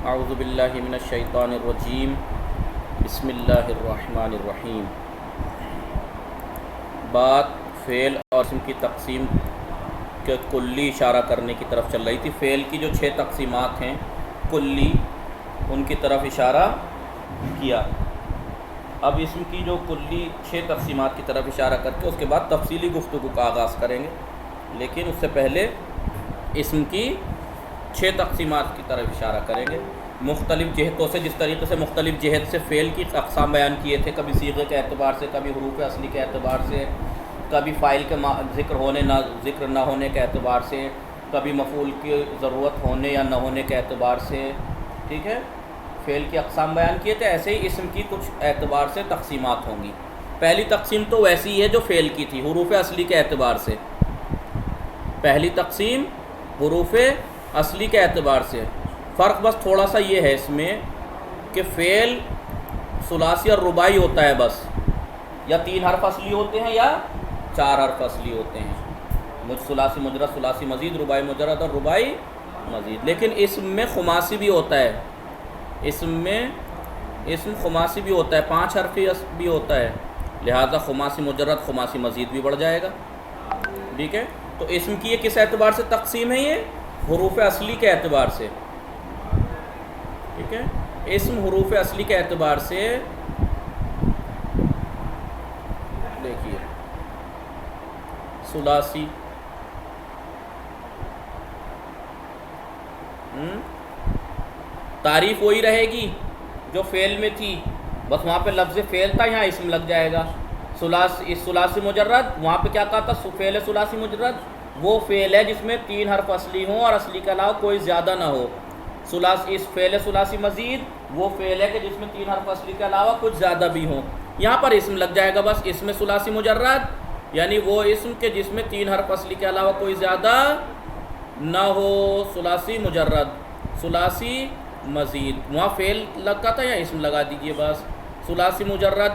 اعوذ باللہ من الشیطان الرجیم بسم اللہ الرحمن الرحیم۔ بات فعل اور اسم کی تقسیم کے کلی اشارہ کرنے کی طرف چل رہی تھی۔ فعل کی جو 6 تقسیمات ہیں کلی، ان کی طرف اشارہ کیا۔ اب اسم کی جو کلی 6 تقسیمات کی طرف اشارہ کر کے اس کے بعد تفصیلی گفتگو کا آغاز کریں گے، لیکن اس سے پہلے اسم کی 6 تقسیمات کی طرف اشارہ کریں گے مختلف جہتوں سے۔ جس طریقے سے مختلف جہت سے فعل کی اقسام بیان کیے تھے، کبھی صیغے کے اعتبار سے، کبھی حروف اصلی کے اعتبار سے، کبھی فاعل کے ذکر ہونے ذکر نہ ہونے کے اعتبار سے، کبھی مفعول کی ضرورت ہونے یا نہ ہونے کے اعتبار سے، ٹھیک ہے، فعل کی اقسام بیان کیے تھے۔ ایسے ہی اسم کی کچھ اعتبار سے تقسیمات ہوں گی۔ پہلی تقسیم تو ویسی ہے جو فعل کی تھی، حروف اصلی کے اعتبار سے۔ پہلی تقسیم حروف اصلی کے اعتبار سے، فرق بس تھوڑا سا یہ ہے اس میں کہ فعل ثلاثی اور رباعی ہوتا ہے بس، یا 3 حرف اصلی ہوتے ہیں یا 4 حرف اصلی ہوتے ہیں، ثلاثی مجرد، ثلاثی مزید، رباعی مجرد اور رباعی مزید۔ لیکن اسم میں خماسی بھی ہوتا ہے، اسم خماسی بھی ہوتا ہے، 5 حرفی بھی ہوتا ہے، لہذا خماسی مجرد، خماسی مزید بھی بڑھ جائے گا، ٹھیک ہے۔ تو اسم کی یہ کس اعتبار سے تقسیم ہے؟ یہ حروف اصلی کے اعتبار سے، ٹھیک ہے۔ اسم حروف اصلی کے اعتبار سے دیکھیے، ثلاثی، تعریف وہی رہے گی جو فعل میں تھی، بس وہاں پہ لفظ فعل تھا، یہاں اسم لگ جائے گا۔ ثلاثی مجرد، وہاں پہ کیا کہا تھا؟ فعل ثلاثی مجرد وہ فعل ہے جس میں 3 حرف اصلی ہوں اور اصلی کے علاوہ کوئی زیادہ نہ ہو۔ اس فعل ثلاثی مزید وہ فعل ہے کہ جس میں 3 حرف اصلی کے علاوہ کچھ زیادہ بھی ہوں، یہاں پر اسم لگ جائے گا بس۔ اسم ثلاثی مجرد یعنی وہ اسم کہ جس میں 3 حرف اصلی کے علاوہ کوئی زیادہ نہ ہو، ثلاثی مجرد۔ ثلاثی مزید، وہاں فعل لگا تھا یا اسم لگا دیجئے بس۔ ثلاثی مجرد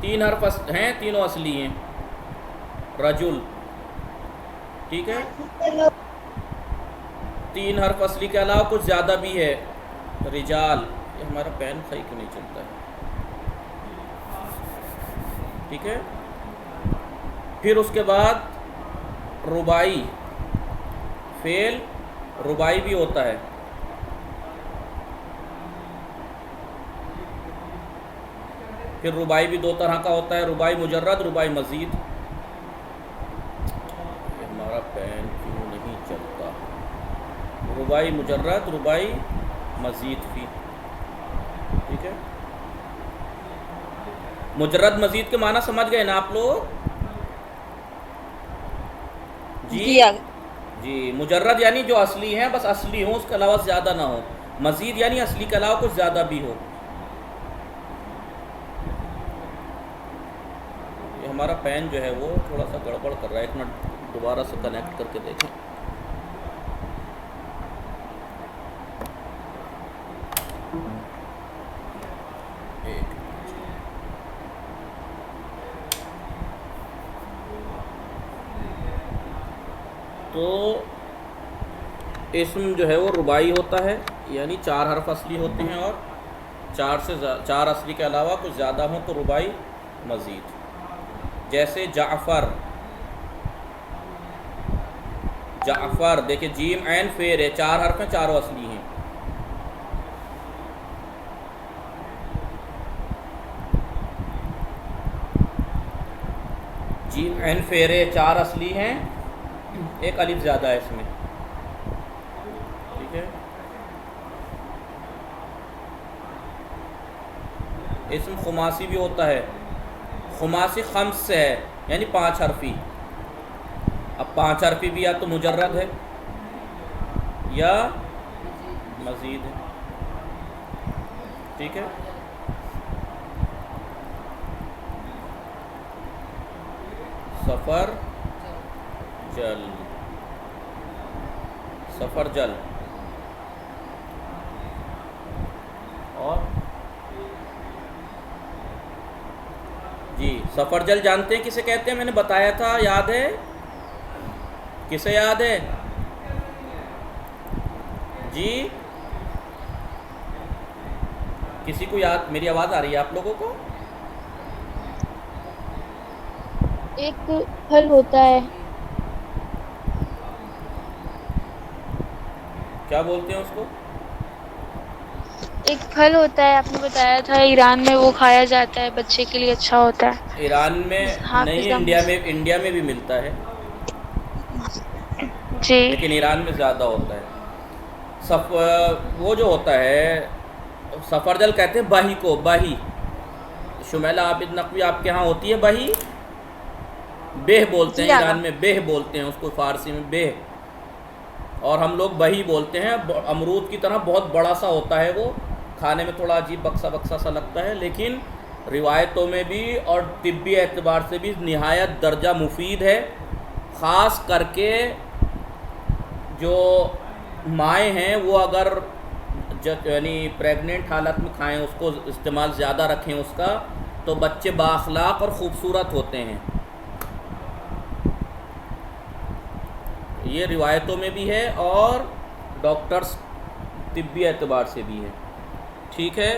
3 حرف ہیں، تینوں اصلی ہیں، رجل، ٹھیک ہے، 3 حرف اصلی کے علاوہ کچھ زیادہ بھی ہے، رجال۔ یہ ہمارا پین صحیح کہ نہیں چلتا ہے، ٹھیک ہے۔ پھر اس کے بعد رباعی، فعل رباعی بھی ہوتا ہے، پھر رباعی بھی 2 طرح کا ہوتا ہے، رباعی مجرد، رباعی مزید۔ یہ ہمارا پین کیوں نہیں چلتا؟ رباعی مجرد، رباعی مزید بھی، ٹھیک ہے۔ مجرد مزید کے معنی سمجھ گئے نا آپ لوگ؟ جی، مجرد یعنی جو اصلی ہیں بس اصلی ہوں، اس کے علاوہ زیادہ نہ ہو۔ مزید یعنی اصلی کے علاوہ کچھ زیادہ بھی ہو۔ یہ ہمارا پین جو ہے وہ تھوڑا سا گڑبڑ کر رہا ہے، ایک منٹ دوبارہ سے کنیکٹ کر کے دیکھیں۔ تو اسم جو ہے وہ رباعی ہوتا ہے، یعنی 4 حرف اصلی ہوتے ہیں اور 4 اصلی کے علاوہ کچھ زیادہ ہوں تو رباعی مزید۔ جیسے جعفر، جعفر دیکھیں، جیم عین فیر ہے، 4 حرف ہیں، چاروں اصلی ہیں۔ جیم عین فیر ہے، 4 اصلی ہیں، ایک الف زیادہ ہے اس میں، ٹھیک ہے۔ اسم خماسی بھی ہوتا ہے، خماسی خمس سے ہے یعنی 5 حرفی۔ اب 5 حرفی بھی یا تو مجرد ہے یا مزید ہے، ٹھیک ہے۔ سفر جل، سفر جل، اور جی سفر جل جانتے ہیں کسے کہتے ہیں؟ میں نے بتایا تھا، یاد ہے؟ کسے یاد ہے؟ جی کسی کو یاد میری آواز آ رہی ہے آپ لوگوں کو؟ ایک پھل ہوتا ہے، کیا بولتے ہیں اس کو؟ ایک پھل ہوتا ہے، آپ نے بتایا تھا ایران میں وہ کھایا جاتا ہے، بچے کے لیے اچھا ہوتا ایران میں ہے، نہیں حافظ ہے، احمد۔ انڈیا میں بھی ملتا ہے، جی لیکن ایران میں زیادہ ہوتا ہے۔ وہ جو ہوتا ہے سفرجل کہتے ہیں بہی کو، بہی شمیلہ عابد نقوی آپ کے ہاں ہوتی ہے بہی؟ بہ بولتے جی ہیں آقا۔ ایران میں، بہ بولتے ہیں اس کو فارسی میں، بہ، اور ہم لوگ بہی بولتے ہیں۔ امرود کی طرح بہت بڑا سا ہوتا ہے وہ، کھانے میں تھوڑا عجیب بکسا بکسا سا لگتا ہے، لیکن روایتوں میں بھی اور طبی اعتبار سے بھی نہایت درجہ مفید ہے۔ خاص کر کے جو مائیں ہیں وہ اگر یعنی پریگننٹ حالت میں کھائیں، اس کو استعمال زیادہ رکھیں اس کا، تو بچے بااخلاق اور خوبصورت ہوتے ہیں۔ یہ روایتوں میں بھی ہے اور ڈاکٹرز طبی اعتبار سے بھی ہے، ٹھیک ہے؟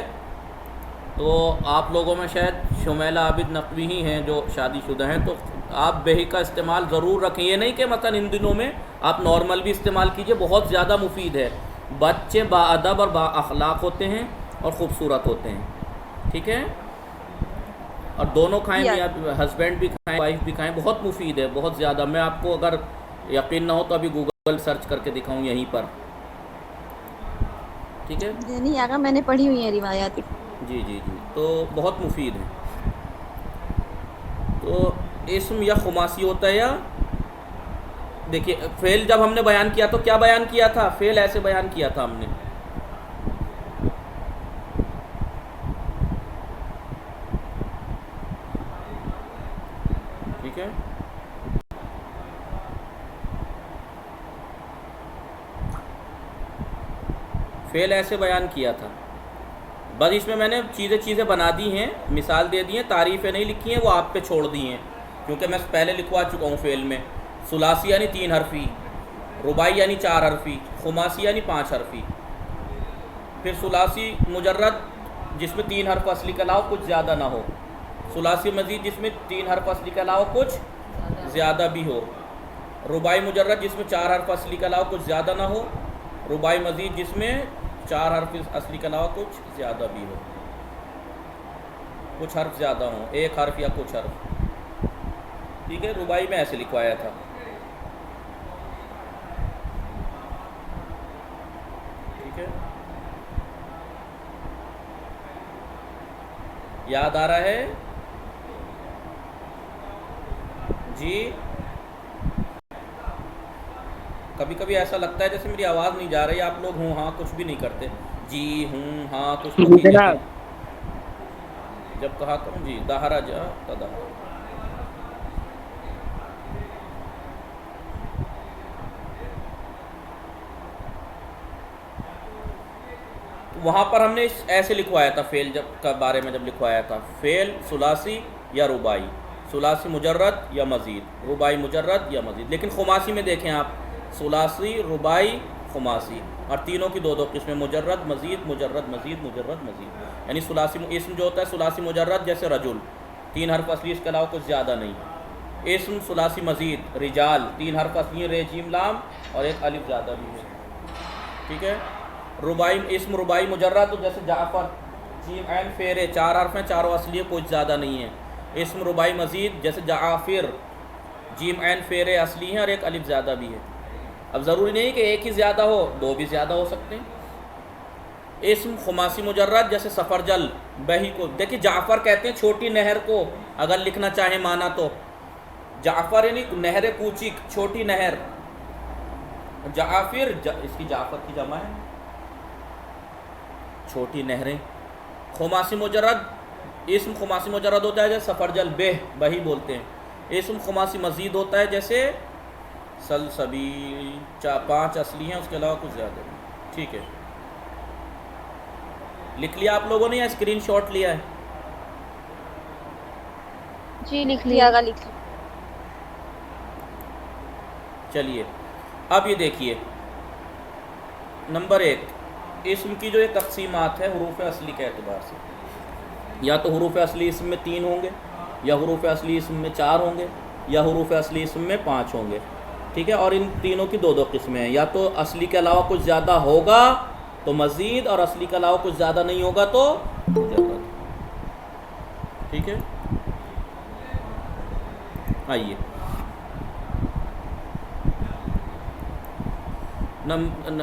تو آپ لوگوں میں شاید شمیلہ عابد نقوی ہی ہیں جو شادی شدہ ہیں، تو آپ بہی کا استعمال ضرور رکھیں۔ یہ نہیں کہ مثلا ان دنوں میں آپ نارمل بھی استعمال کیجئے، بہت زیادہ مفید ہے۔ بچے باادب اور با اخلاق ہوتے ہیں اور خوبصورت ہوتے ہیں، ٹھیک ہے؟ اور دونوں کھائیں، جی میاں آقا۔ ہسبینڈ بھی کھائیں، وائف بھی کھائیں، بہت مفید ہے، بہت زیادہ۔ میں آپ کو اگر یقین نہ ہو تو ابھی گوگل سرچ کر کے دکھاؤں یہیں پر، ٹھیک ہے؟ نہیں آقا، میں نے پڑھی ہوئی ہیں روایات۔ جی جی جی، تو بہت مفید ہے۔ تو اسم یا خماسی ہوتا ہے، یا دیکھیے فعل جب ہم نے بیان کیا تو کیا بیان کیا تھا؟ فعل ایسے بیان کیا تھا ہم نے، ٹھیک ہے؟ فعل ایسے بیان کیا تھا، بس اس میں نے چیزیں بنا دی ہیں، مثال دے دی ہیں، تعریفیں نہیں لکھی ہیں، وہ آپ پہ چھوڑ دی ہیں، کیونکہ میں پہلے لکھوا چکا ہوں فعل میں۔ ثلاثی یعنی 3 حرفی، رباعی یعنی 4 حرفی، خماسی یعنی 5 حرفی۔ پھر ثلاثی مجرد جس میں 3 حرف اصلی کے علاوہ کچھ زیادہ نہ ہو، ثلاثی مزید جس میں 3 حرف اصلی کے علاوہ کچھ زیادہ بھی ہو، رباعی مجرد جس میں 4 حرف اصلی کے علاوہ کچھ زیادہ نہ ہو، رباعی مزید جس میں 4 حرف اصلی کے علاوہ کچھ زیادہ بھی ہو، کچھ حرف زیادہ ہوں، 1 حرف یا کچھ حرف، ٹھیک ہے؟ رباعی میں ایسے لکھوایا تھا، ٹھیک ہے؟ یاد آ رہا ہے؟ جی، کبھی کبھی ایسا لگتا ہے جیسے میری آواز نہیں جا رہی، آپ لوگ ہوں ہاں کچھ بھی نہیں کرتے، جی ہوں ہاں کچھ تو کیجیے پھر، جب کہا کروں جی دہرا جا تدہرا۔ وہاں پر ہم نے ایسے لکھوایا تھا فعل جب کا بارے میں، جب لکھوایا تھا فعل ثلاثی یا رباعی، ثلاثی مجرد یا مزید، رباعی مجرد یا مزید، لیکن خماسی میں دیکھیں آپ، ثلاثی، رباعی، خماسی، اور تینوں کی 2 قسمیں، مجرد مزید، مجرد مزید، مجرد مزید۔ یعنی ثلاثی اسم جو ہوتا ہے ثلاثی مجرد جیسے رجل، 3 حرف اصلی، اس کے علاوہ کچھ زیادہ نہیں۔ اسم ثلاثی مزید رجال، 3 حرف اصلی، ر جیم لام اور 1 الف زیادہ بھی ہے، ٹھیک ہے؟ رباعی اسم رباعی مجرد جیسے جعفر، جیم عین فیرے، 4 حرف ہیں، چاروں اصلی، کچھ زیادہ نہیں ہے۔ اسم رباعی مزید جیسے جعافر، جیم عین فیرے اصلی ہیں اور 1 الف زیادہ بھی ہے۔ اب ضروری نہیں کہ 1 ہی زیادہ ہو، 2 بھی زیادہ ہو سکتے ہیں۔ اسم خماسی مجرد جیسے سفرجل، بہی کو دیکھیں، جعفر کہتے ہیں چھوٹی نہر کو، اگر لکھنا چاہیں مانا تو جعفر یعنی نہر کوچک، چھوٹی نہر، جعافر اس کی جعفر کی جمع ہے، چھوٹی نہریں۔ خماسی مجرد اسم خماسی مجرد ہوتا ہے جیسے سفرجل، بہی بولتے ہیں۔ اسم خماسی مزید ہوتا ہے جیسے سلسبیل، 5 اصلی ہیں، اس کے علاوہ کچھ زیادہ نہیں، ٹھیک ہے؟ لکھ لیا آپ لوگوں نے یا اسکرین شاٹ لیا ہے؟ جی لکھ جی لیے۔ آقا، لکھ لی۔ چلیے اب یہ دیکھیے، نمبر 1، اسم کی جو یہ تقسیمات ہے حروف اصلی کے اعتبار سے، یا تو حروف اصلی اسم میں 3 ہوں گے، یا حروف اصلی اسم میں 4 ہوں گے، یا حروف اصلی اسم میں 5 ہوں گے، ٹھیک ہے. اور ان تینوں کی 2 قسمیں ہیں، یا تو اصلی کے علاوہ کچھ زیادہ ہوگا تو مزید، اور اصلی کے علاوہ کچھ زیادہ نہیں ہوگا تو مجرد. ٹھیک ہے. آئیے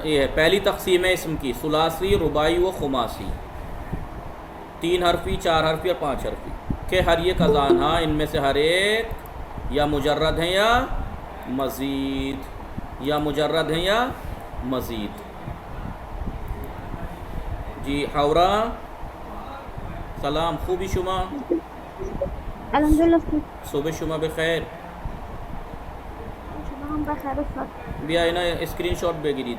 یہ ہے پہلی تقسیم ہے اسم کی، ثلاثی، رباعی و خماسی. 3 حرفی، 4 حرفی اور 5 حرفی کہ ہر ایک اذان ہاں ان میں سے ہر ایک یا مجرد ہیں یا مزید، یا مجرد ہیں یا مزید. جی حورا سلام، خوبی شما؟ الحمدللہ. صبح شما بخیر. شما هم بخیر استاد. بیا اینا اسکرین شاٹ بگیرید.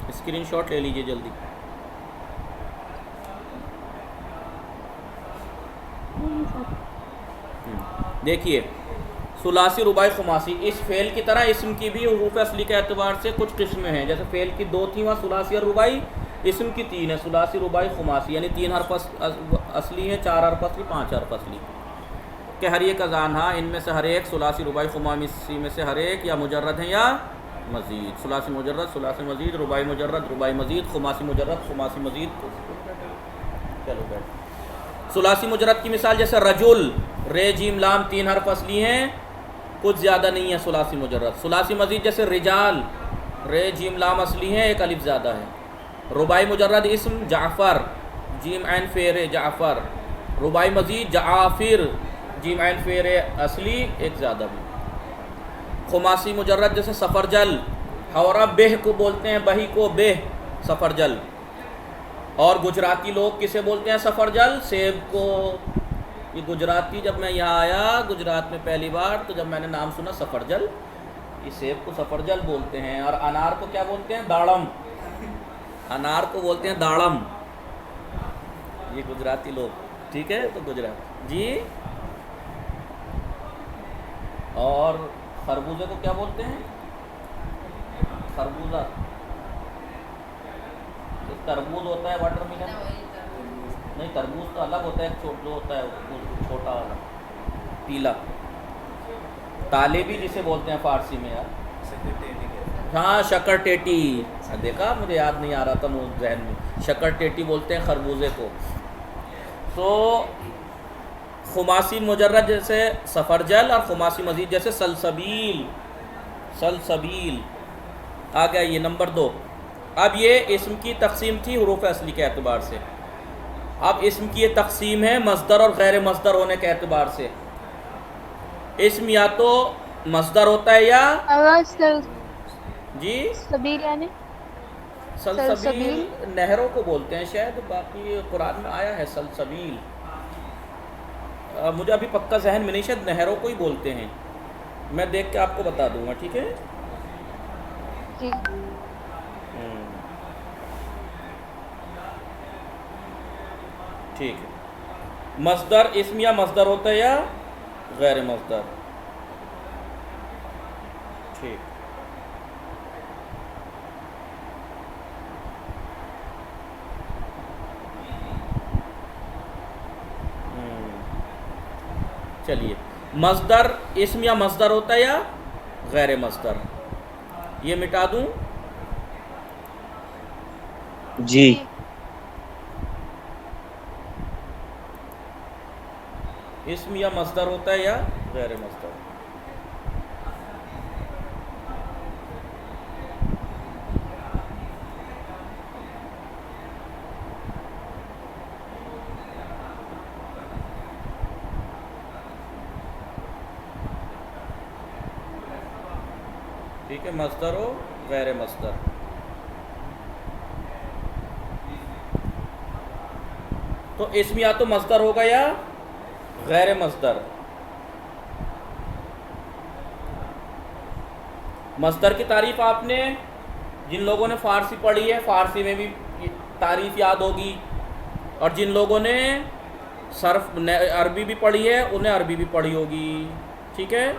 اسکرین شاٹ لے لیجئے جلدی. دیکھیے ثلاثی، رباعی، خماسی، اس فعل کی طرح اسم کی بھی حروف اصلی کے اعتبار سے کچھ قسمیں ہیں. جیسے فعل کی 2 تھیں وہاں ثلاثی اور رباعی، اسم کی 3 ہے، ثلاثی، رباعی، خماسی، یعنی 3 حرف اصلی ہیں، 4 حرف اصلی، 5 حرف اصلی. کہ ہر ایک اذان ہاں ان میں سے ہر ایک ثلاثی، رباعی، خماسی میں سے ہر ایک یا مجرد ہیں یا مزید. ثلاثی مجرد، ثلاثی مزید، رباعی مجرد، رباعی مزید، خماسی مجرد، خماسی مزید. چلو بیٹھ. ثلاثی مجرد کی مثال جیسے رجل، رے جیم لام 3 حرف اصلی ہیں، کچھ زیادہ نہیں ہے ثلاثی مجرد. ثلاثی مزید جیسے رجال، رے جیم لام اصلی ہیں، 1 الف زیادہ ہے. رباعی مجرد اسم جعفر، جیم عین فیر جعفر. رباعی مزید جعافر، جیم عین فیر اصلی 1 زیادہ بھی. خماسی مجرد جیسے سفرجل، حورا بہ کو بولتے ہیں، بہی کو بہ، سفرجل. اور گجراتی لوگ کسے بولتے ہیں سفرجل؟ سیب کو. یہ گجراتی، جب میں یہاں آیا گجرات میں پہلی بار تو جب میں نے نام سنا سفرجل، یہ سیب کو سفرجل بولتے ہیں. اور انار کو کیا بولتے ہیں؟ داڑم. انار کو بولتے ہیں داڑم، یہ گجراتی لوگ. ٹھیک ہے. تو گجرات جی. اور خربوزے کو کیا بولتے ہیں؟ خربوزہ. تربوز ہوتا ہے واٹر ملن، نہیں تربوز تو الگ ہوتا ہے، جو ہوتا ہے چھوٹا والا پیلا. تالے بھی جسے بولتے ہیں فارسی میں یار. ہاں شکر ٹیٹی، دیکھا مجھے یاد نہیں آ رہا تھا ذہن میں. شکر ٹیٹی بولتے ہیں خربوزے کو. تو خماسی مجرد جیسے سفرجل، اور خماسی مزید جیسے سلسبیل. سلسبیل آ گیا. یہ نمبر 2. اب یہ اسم کی تقسیم تھی حروف اصلی کے اعتبار سے. اب اسم کی یہ تقسیم ہے مصدر اور غیر مصدر ہونے کے اعتبار سے. اسم یا تو مصدر ہوتا ہے یا جی سبیل یعنی سلسبیل نہروں کو بولتے ہیں شاید، باقی قرآن میں آیا ہے سلسبیل. مجھے ابھی پکا ذہن میں نہیں، شاید نہروں کو ہی بولتے ہیں. میں دیکھ کے آپ کو بتا دوں گا. ٹھیک ہے. جی. ٹھیک ہے. مصدر اسم یا مصدر ہوتا ہے یا غیر مصدر. ٹھیک. چلیے. مصدر اسم یا مصدر ہوتا ہے یا غیر مصدر، یہ مٹا دوں. جی. اسم یا مصدر ہوتا ہے یا غیر مصدر. ٹھیک ہے. مصدر ہو غیر مصدر. تو اسم یا تو مصدر ہوگا یا غیر مصدر. مصدر کی تعریف آپ نے جن لوگوں نے فارسی پڑھی ہے فارسی میں بھی تعریف یاد ہوگی، اور جن لوگوں نے صرف عربی بھی پڑھی ہے انہیں عربی بھی پڑھی ہوگی. ٹھیک ہے.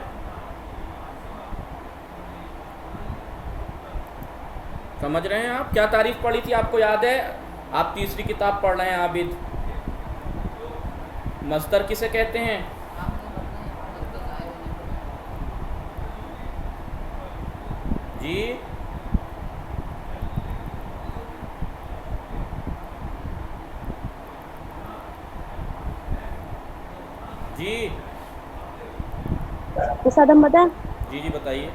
سمجھ رہے ہیں آپ؟ کیا تعریف پڑھی تھی آپ کو یاد ہے؟ آپ تیسری کتاب پڑھ رہے ہیں عابد. مصدر کسے کہتے ہیں؟ جی جی استاد ہم بتائیں. جی جی بتائیے.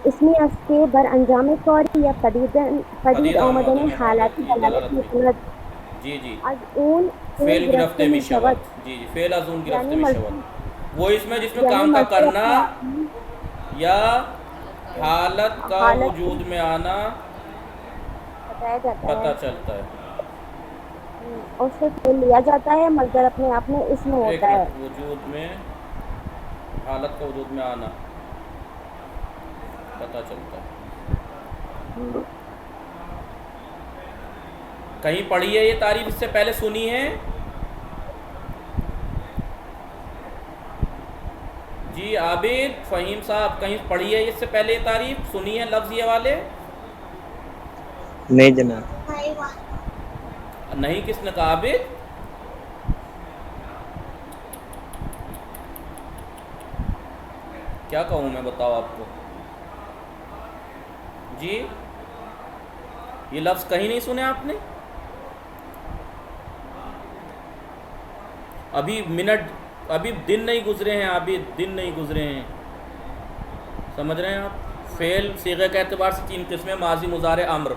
اسمی اس کے بر انجام فوری یا پدید حدید آمدن آمدن حالتی حالتی دلالت دلالت کی. مطلق جی جی از اون فعل فعل گرفته گرفته می می شود. شود. جی جی فعل از اون گرفته یعنی می مصدر شود. وہ اس میں جس میں یعنی کام کا مصدر کرنا اپنے یا حالت کا حالت وجود میں آنا بتایا جاتا پتہ ہے چلتا ہے. اور اس سے فعل لیا جاتا ہے. مصدر اپنے آپ میں اسم ایک ہوتا ہے. منٹ. وجود میں حالت کا وجود میں آنا پتہ چلتا ہے. کہیں پڑھی ہے یہ تعریف اس سے پہلے سنی ہے؟ جی عابد فہیم صاحب کہیں پڑھی ہے اس سے پہلے یہ تعریف سنی ہے لفظ یہ والے؟ نہیں جناب. نہیں. کس نے کہا عابد؟ کیا کہوں میں بتاؤ آپ کو؟ جی یہ لفظ کہیں نہیں سنے آپ نے؟ ابھی دن نہیں گزرے ہیں. دن نہیں گزرے ہیں. سمجھ رہے ہیں آپ؟ فعل صیغے کے اعتبار سے 3 قسمیں: ماضی، مضارع، امر.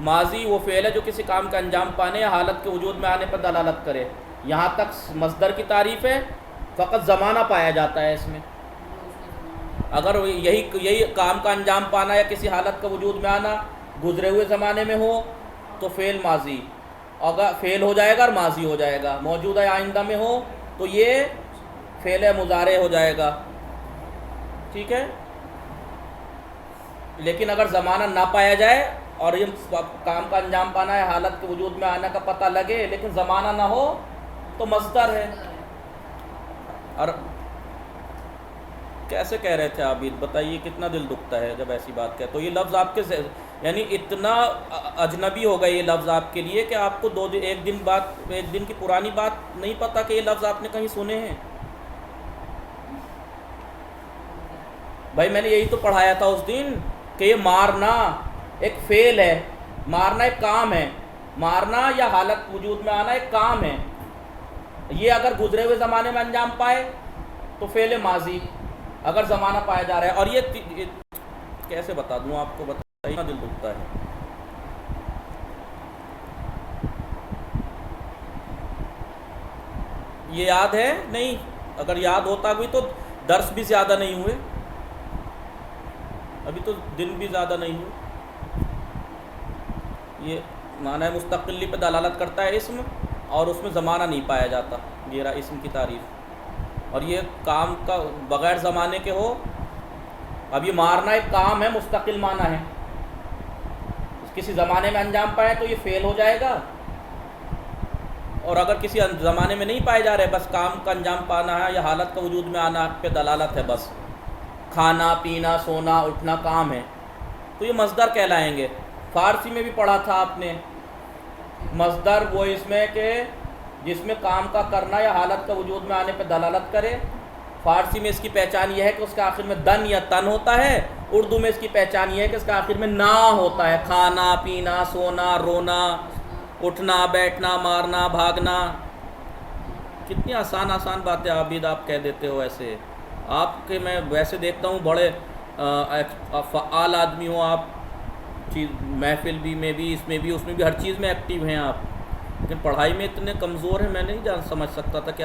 ماضی وہ فعل ہے جو کسی کام کا انجام پانے یا حالت کے وجود میں آنے پر دلالت کرے. یہاں تک مصدر کی تعریف ہے. فقط زمانہ پایا جاتا ہے اس میں. اگر یہی کام کا انجام پانا یا کسی حالت کا وجود میں آنا گزرے ہوئے زمانے میں ہو تو فعل ماضی اگر فعل ہو جائے گا اور ماضی ہو جائے گا. موجودہ یا آئندہ میں ہو تو یہ فعل مضارع ہو جائے گا. ٹھیک ہے. لیکن اگر زمانہ نہ پایا جائے اور یہ کام کا انجام پانا ہے حالت کے وجود میں آنے کا پتہ لگے لیکن زمانہ نہ ہو تو مصدر ہے. اور کیسے کہہ رہے تھے عابد؟ بتائیے کتنا دل دکھتا ہے جب ایسی بات کہے تو. یہ لفظ آپ کے یعنی اتنا اجنبی ہو گئے یہ لفظ آپ کے لیے کہ آپ کو ایک دن کی پرانی بات نہیں پتہ کہ یہ لفظ آپ نے کہیں سنے ہیں. بھائی میں نے یہی تو پڑھایا تھا اس دن کہ یہ مارنا ایک فعل ہے. مارنا ایک کام ہے. مارنا یا حالت وجود میں آنا ایک کام ہے. یہ اگر گزرے ہوئے زمانے میں انجام پائے تو فعل ماضی اگر زمانہ پایا جا رہا ہے. اور یہ کیسے بتا دوں آپ کو؟ بتائیے دل دکھتا ہے. یہ یاد ہے نہیں؟ اگر یاد ہوتا بھی تو درس بھی زیادہ نہیں ہوئے. ابھی تو دن بھی زیادہ نہیں ہوئے. یہ معنی مستقلی پہ دلالت کرتا ہے اسم اور اس میں زمانہ نہیں پایا جاتا. یہ رہا اسم کی تعریف. اور یہ کام کا بغیر زمانے کے ہو. اب یہ مارنا ایک کام ہے مستقل معنی ہے. کسی زمانے میں انجام پائے تو یہ فعل ہو جائے گا. اور اگر کسی زمانے میں نہیں پائے جا رہے بس کام کا انجام پانا ہے یا حالت کا وجود میں آنا پہ دلالت ہے. بس کھانا پینا سونا اٹھنا کام ہے تو یہ مصدر کہلائیں گے. فارسی میں بھی پڑھا تھا آپ نے. مصدر وہ اس میں کہ جس میں کام کا کرنا یا حالت کا وجود میں آنے پہ دلالت کرے. فارسی میں اس کی پہچان یہ ہے کہ اس کے آخر میں دن یا تن ہوتا ہے. اردو میں اس کی پہچان یہ ہے کہ اس کے آخر میں نا ہوتا ہے. کھانا پینا سونا رونا اٹھنا بیٹھنا مارنا بھاگنا. کتنی آسان باتیں عابد آپ کہہ دیتے ہو ایسے. آپ کے میں ویسے دیکھتا ہوں بڑے فعال آدمی ہو آپ. محفل بھی اس میں بھی ہر چیز میں ایکٹیو ہیں آپ. لیکن پڑھائی میں اتنے کمزور ہیں. میں نہیں سمجھ سکتا تھا کہ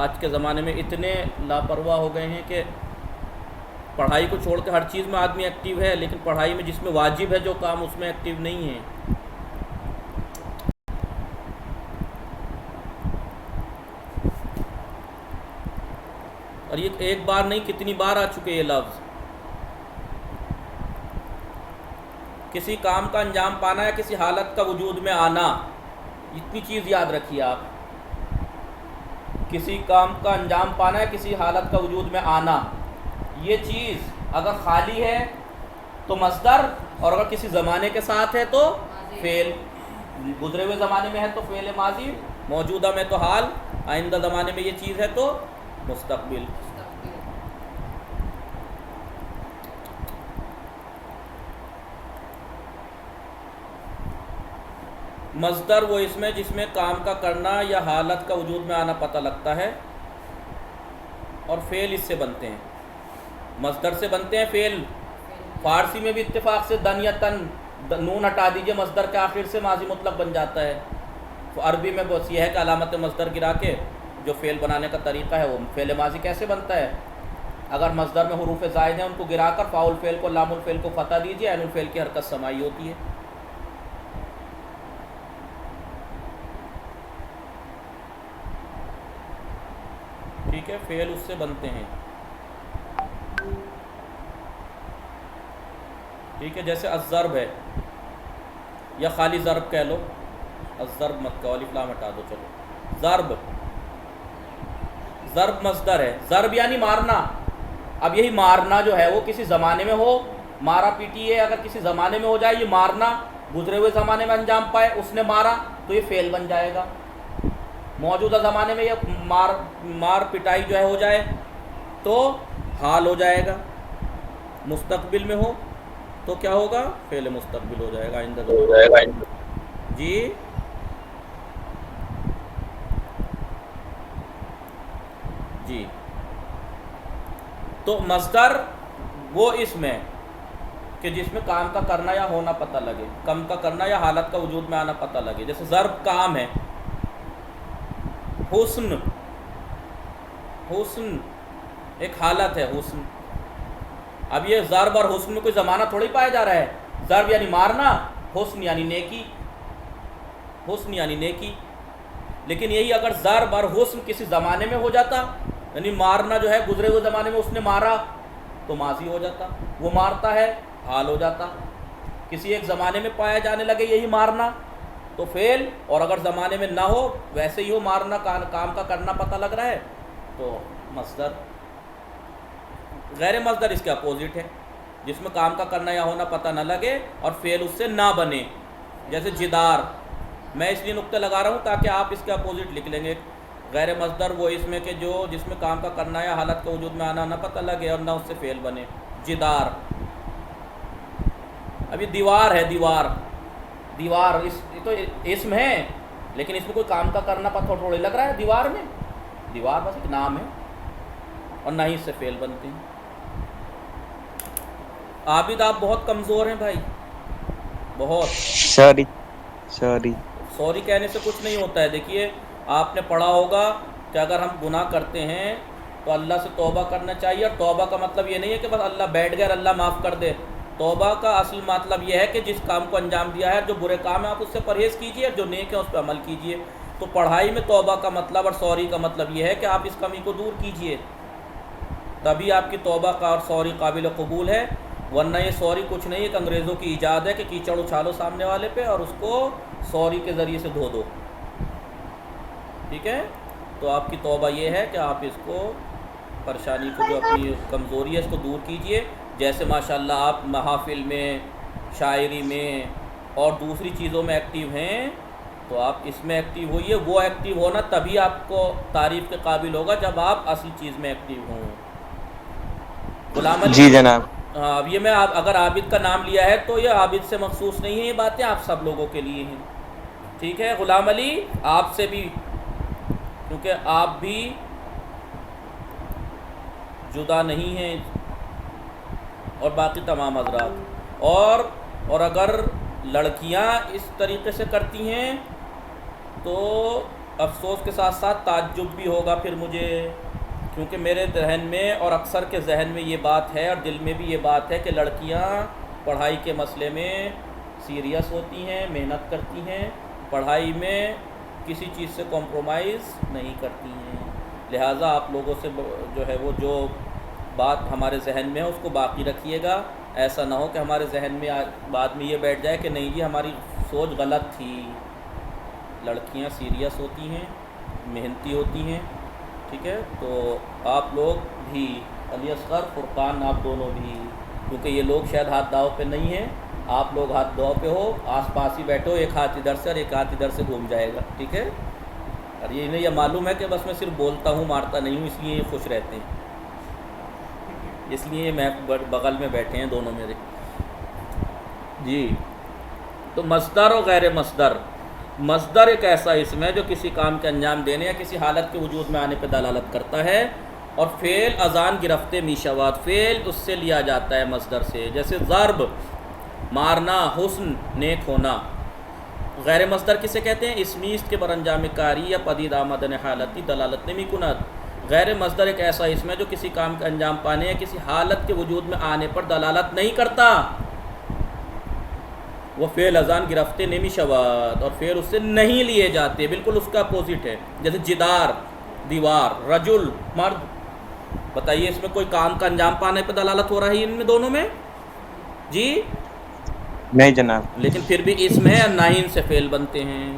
آج کے زمانے میں اتنے لاپرواہ ہو گئے ہیں کہ پڑھائی کو چھوڑ کے ہر چیز میں آدمی ایکٹیو ہے لیکن پڑھائی میں جس میں واجب ہے جو کام اس میں ایکٹیو نہیں ہے. اور یہ ایک بار نہیں کتنی بار آ چکے یہ لفظ. کسی کام کا انجام پانا یا کسی حالت کا وجود میں آنا. اتنی چیز یاد رکھیے آپ. کسی کام کا انجام پانا یا کسی حالت کا وجود میں آنا. یہ چیز اگر خالی ہے تو مصدر، اور اگر کسی زمانے کے ساتھ ہے تو فعل، گزرے ہوئے زمانے میں ہے تو فعل ماضی، موجودہ میں تو حال، آئندہ زمانے میں یہ چیز ہے تو مستقبل۔ مصدر وہ اسم ہے جس میں کام کا کرنا یا حالت کا وجود میں آنا پتہ لگتا ہے، اور فعل اس سے بنتے ہیں، مصدر سے بنتے ہیں فعل۔ فارسی میں بھی اتفاق سے دن یا تن، نون ہٹا دیجئے مصدر کے آخر سے ماضی مطلق بن جاتا ہے۔ عربی میں بس یہ ہے کہ علامت مصدر گرا کے جو فعل بنانے کا طریقہ ہے وہ فعل ماضی کیسے بنتا ہے، اگر مصدر میں حروف زائد ہیں ان کو گرا کر فاعل فعل کو لام الفعل کو فتح دیجئے، عین الفعل کی حرکت سماعی ہوتی ہے۔ ٹھیک ہے، فعل اس سے بنتے ہیں۔ ٹھیک ہے، جیسے الضرب ہے، یا خالی ضرب کہہ لو، الضرب مت کہو، الف لام ہٹا دو، چلو ضرب، ضرب مصدر ہے، ضرب یعنی مارنا۔ اب یہی مارنا جو ہے وہ کسی زمانے میں ہو، مارا پیٹی ہے، اگر کسی زمانے میں ہو جائے یہ مارنا، گزرے ہوئے زمانے میں انجام پائے، اس نے مارا تو یہ فعل بن جائے گا۔ موجودہ زمانے میں یہ مار پٹائی جو ہے ہو جائے تو حال ہو جائے گا، مستقبل میں ہو تو کیا ہوگا، فعل مستقبل ہو جائے گا، آئندہ زمانے۔ جی جی، تو مصدر وہ اسم ہے کہ جس میں کام کا کرنا یا ہونا پتہ لگے، کم کا کرنا یا حالت کا وجود میں آنا پتہ لگے۔ جیسے ضرب کام ہے، حسن، حسن ایک حالت ہے، حسن۔ اب یہ ضرب اور حسن میں کوئی زمانہ تھوڑی پایا جا رہا ہے، ضرب یعنی مارنا، حسن یعنی نیکی، حسن یعنی نیکی۔ لیکن یہی اگر ضرب اور حسن کسی زمانے میں ہو جاتا، یعنی مارنا جو ہے گزرے ہوئے زمانے میں اس نے مارا تو ماضی ہو جاتا، وہ مارتا ہے حال ہو جاتا۔ کسی ایک زمانے میں پایا جانے لگے یہی مارنا تو فعل، اور اگر زمانے میں نہ ہو ویسے ہی ہو مارنا، کام کا کرنا پتہ لگ رہا ہے تو مصدر۔ غیر مصدر اس کے اپوزٹ ہے، جس میں کام کا کرنا یا ہونا پتہ نہ لگے اور فعل اس سے نہ بنے۔ جیسے جدار، میں اس لیے نقطہ لگا رہا ہوں تاکہ آپ اس کے اپوزٹ لکھ لیں گے۔ غیر مصدر وہ اس میں کہ جس میں کام کا کرنا یا حالت کا وجود میں آنا نہ پتہ لگے اور نہ اس سے فعل بنے۔ جدار، ابھی دیوار ہے، دیوار، دیوار یہ تو اسم ہے لیکن اس میں کوئی کام کا کرنا پتہ تھوڑے لگ رہا ہے دیوار میں، دیوار بس ایک نام ہے اور نہ ہی اس سے فعل بنتے ہیں۔ عابد آپ بہت کمزور ہیں بھائی، بہت۔ سوری کہنے سے کچھ نہیں ہوتا ہے۔ دیکھیے آپ نے پڑھا ہوگا کہ اگر ہم گناہ کرتے ہیں تو اللہ سے توبہ کرنا چاہیے، اور توبہ کا مطلب یہ نہیں ہے کہ بس اللہ بیٹھ گیا اور اللہ معاف کر دے۔ توبہ کا اصل مطلب یہ ہے کہ جس کام کو انجام دیا ہے، جو برے کام ہے آپ اس سے پرہیز کیجیے، اور جو نیک ہے اس پہ عمل کیجیے۔ تو پڑھائی میں توبہ کا مطلب اور سوری کا مطلب یہ ہے کہ آپ اس کمی کو دور کیجیے، تبھی آپ کی توبہ کا اور سوری قابل قبول ہے۔ ورنہ یہ سوری کچھ نہیں، ایک انگریزوں کی ایجاد ہے کہ کیچڑ اچھالو سامنے والے پہ اور اس کو سوری کے ذریعے سے دھو دو۔ ٹھیک ہے، تو آپ کی توبہ یہ ہے کہ آپ اس کو، پریشانی کو، جو اپنی کمزوری ہے اس کو دور کیجئے۔ جیسے ماشاءاللہ آپ محافل میں، شاعری میں اور دوسری چیزوں میں ایکٹیو ہیں تو آپ اس میں ایکٹیو ہوئیے۔ وہ ایکٹیو ہونا تبھی آپ کو تعریف کے قابل ہوگا جب آپ اصل چیز میں ایکٹیو ہوں۔ غلام علی جی جناب۔ اب یہ میں اگر عابد کا نام لیا ہے تو یہ عابد سے مخصوص نہیں ہے، یہ باتیں آپ سب لوگوں کے لیے ہیں۔ ٹھیک ہے، غلام علی آپ سے بھی، کیونکہ آپ بھی جدا نہیں ہیں، اور باقی تمام حضرات۔ اور اگر لڑکیاں اس طریقے سے کرتی ہیں تو افسوس کے ساتھ ساتھ تعجب بھی ہوگا پھر مجھے، کیونکہ میرے ذہن میں اور اکثر کے ذہن میں یہ بات ہے اور دل میں بھی یہ بات ہے کہ لڑکیاں پڑھائی کے مسئلے میں سیریس ہوتی ہیں، محنت کرتی ہیں، پڑھائی میں کسی چیز سے کمپرومائز نہیں کرتی ہیں۔ لہٰذا آپ لوگوں سے جو ہے وہ جو بات ہمارے ذہن میں ہے اس کو باقی رکھیے گا۔ ایسا نہ ہو کہ ہمارے ذہن میں بعد میں یہ بیٹھ جائے کہ نہیں جی ہماری سوچ غلط تھی۔ لڑکیاں سیریس ہوتی ہیں، محنتی ہوتی ہیں، ٹھیک ہے۔ تو آپ لوگ بھی، علی اصغر، فرقان، آپ دونوں بھی کیونکہ یہ لوگ شاید ہاتھ داؤ پہ نہیں ہیں، آپ لوگ ہاتھ داؤ پہ ہو، آس پاس ہی بیٹھو، ایک ہاتھ ادھر سے اور ایک ہاتھ ادھر سے گھوم جائے گا، ٹھیک ہے؟ اور یہ انہیں یہ معلوم ہے کہ بس میں صرف بولتا ہوں، مارتا نہیں ہوں، اس لیے یہ خوش رہتے ہیں، اس لیے میں بغل میں بیٹھے ہیں دونوں میرے. جی تو مصدر و غیر مصدر. مصدر ایک ایسا اسم ہے جو کسی کام کے انجام دینے یا کسی حالت کے وجود میں آنے پہ دلالت کرتا ہے، اور فعل اذان گرفتے میشوات، فعل اس سے لیا جاتا ہے مصدر سے، جیسے ضرب مارنا، حسن نیک ہونا. غیر مصدر کسے کہتے ہیں؟ اسمی است کے بر انجام کاری یا پدید آمدن حالتی دلالت نمی کند. غیر مصدر ایک ایسا اسم ہے جو کسی کام کا انجام پانے یا کسی حالت کے وجود میں آنے پر دلالت نہیں کرتا. وہ فعل اذان گرفتے نمی شواد، اور فعل اس سے نہیں لیے جاتے، بالکل اس کا اپوزٹ ہے. جیسے جدار دیوار، رجل مرد. بتائیے اس میں کوئی کام کا انجام پانے پہ دلالت ہو رہا ہے ان میں دونوں میں؟ جی نہیں جناب. لیکن پھر بھی اسم ہے، نائن سے فعل بنتے ہیں.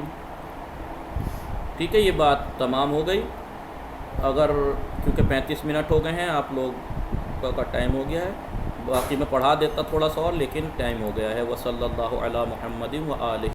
ٹھیک ہے، یہ بات تمام ہو گئی. اگر کیونکہ 35 منٹ ہو گئے ہیں، آپ لوگ کا ٹائم ہو گیا ہے، باقی میں پڑھا دیتا تھوڑا سا اور، لیکن ٹائم ہو گیا ہے. وصلی اللہ علی محمد و آلہ